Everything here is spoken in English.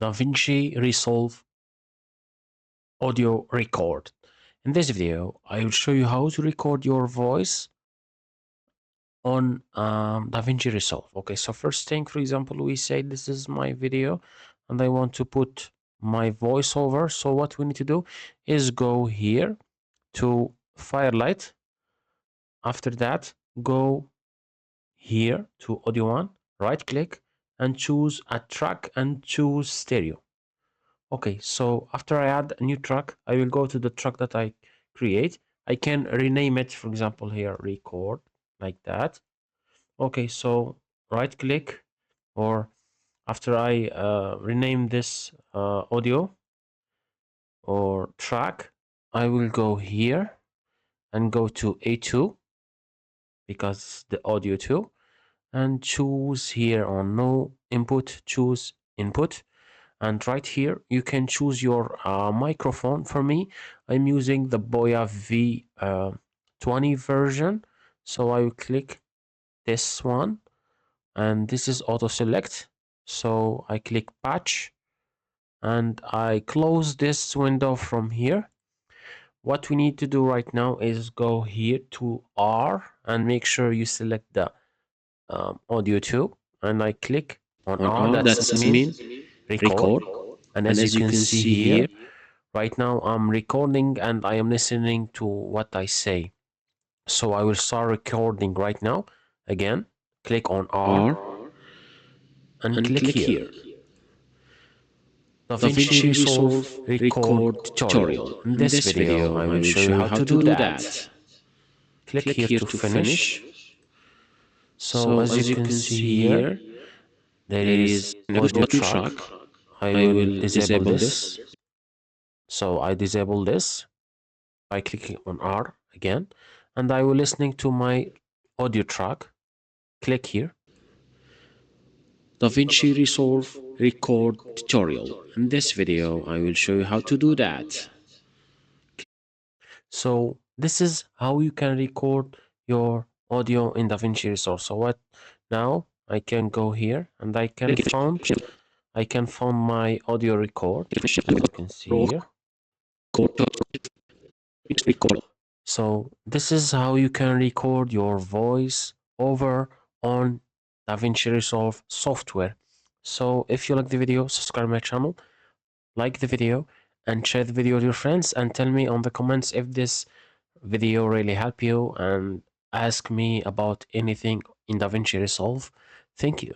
Davinci Resolve Audio Record. In this video, I will show you how to record your voice on Davinci Resolve. Okay, so first thing, for example, we say this is my video and I want to put my voiceover. So what we need to do is go here to Firelight. After that, go here to Audio 1, right click and choose a track and choose stereo. Okay, so after I add a new track, I will go to the track that I create. I can rename it, for example, here, record, like that. Okay, so right click, or after I rename this audio or track, I will go here and go to A2 because the audio 2 and choose here on no input, choose input. And right here you can choose your microphone. For me, I'm using the Boya V20 version, so I will click this one and this is auto select, so I click patch and I close this window from here. What we need to do right now is go here to R and make sure you select the audio 2 and I click on R, that's mean record. And as you can see here, right now I'm recording and I am listening to what I say. So I will start recording right now. Again, click on R and click here. Davinci Resolve Record tutorial. In this video, I will show you how to do that. Click here to finish. So as you can see here, there is audio track. I will disable this. So I disable this by clicking on R again, and I will listening to my audio track. Click here. Davinci Resolve Record tutorial. In this video, I will show you how to do that. So this is how you can record your audio in Davinci Resolve. So what now? I can go here and I can find my audio record. You can see here. So this is how you can record your voice over on Davinci Resolve software. So if you like the video, subscribe my channel, like the video, and share the video with your friends, and tell me on the comments if this video really helped you, and ask me about anything in Davinci Resolve. Thank you.